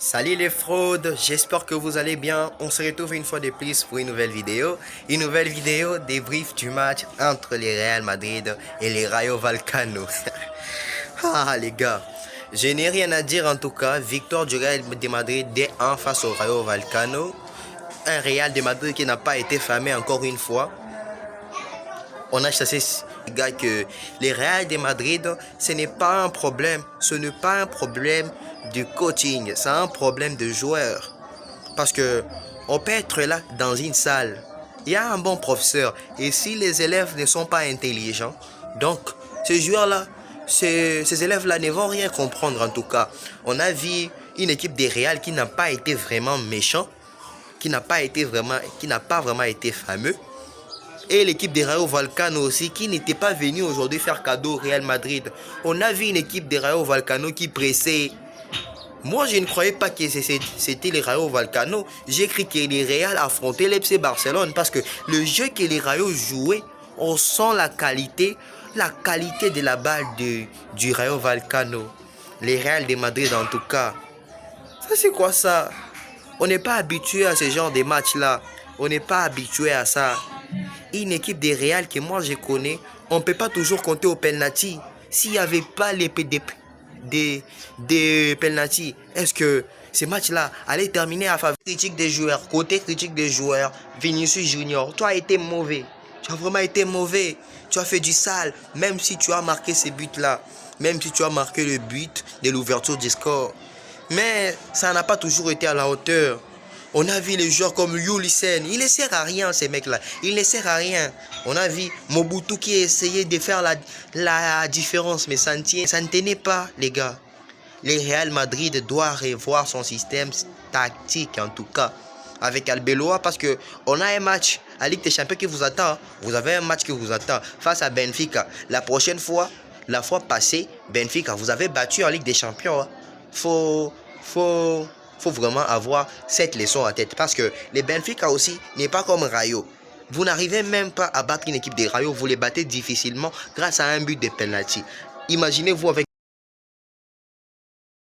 Salut les fraudes, j'espère que vous allez bien. On se retrouve une fois de plus pour une nouvelle vidéo. Une nouvelle vidéo débrief du match entre les Real Madrid et les Rayo Vallecano. Ah les gars, je n'ai rien à dire en tout cas. Victoire du Real de Madrid 2-1 face au Rayo Vallecano. Un Real de Madrid qui n'a pas été famé encore une fois. On a chassé les gars que les Real de Madrid, ce n'est pas un problème. Ce n'est pas un problème du coaching, c'est un problème de joueurs. Parce que on peut être là dans une salle, il y a un bon professeur, et si les élèves ne sont pas intelligents, donc ces joueurs-là, ces élèves-là ne vont rien comprendre en tout cas. On a vu une équipe des Real qui n'a pas été vraiment méchant, qui n'a pas vraiment été fameux. Et l'équipe des Rayo Vallecano aussi, qui n'était pas venue aujourd'hui faire cadeau au Real Madrid. On a vu une équipe des Rayo Vallecano qui pressait. Moi, je ne croyais pas que c'était les Rayo Vallecano. J'ai cru que les Real affrontaient l'FC Barcelone parce que le jeu que les Rayo jouaient, on sent la qualité de la balle du Rayo Vallecano. Les Real de Madrid en tout cas. Ça, c'est quoi ça? On n'est pas habitué à ce genre de matchs-là. On n'est pas habitué à ça. Une équipe des Real que moi je connais, on ne peut pas toujours compter au penalty. S'il n'y avait pas les des penalty, est-ce que ce match-là allait terminer à faveur critique des joueurs? Côté critique des joueurs, Vinicius Junior, tu as été mauvais. Tu as vraiment été mauvais. Tu as fait du sale, même si tu as marqué ces buts-là. Même si tu as marqué le but de l'ouverture du score. Mais ça n'a pas toujours été à la hauteur. On a vu les joueurs comme Yulisen. Il ne sert à rien, ces mecs-là. Il ne sert à rien. On a vu Mobutu qui essayait de faire la différence, mais ça ne tenait pas, les gars. Le Real Madrid doit revoir son système tactique, en tout cas, avec Arbeloa, parce qu'on a un match à Ligue des Champions qui vous attend. Vous avez un match qui vous attend face à Benfica. La prochaine fois, la fois passée, Benfica, vous avez battu en Ligue des Champions. Faut vraiment avoir cette leçon en tête. Parce que les Benfica aussi n'est pas comme Rayo. Vous n'arrivez même pas à battre une équipe des Rayo. Vous les battez difficilement grâce à un but de penalty. Imaginez-vous avec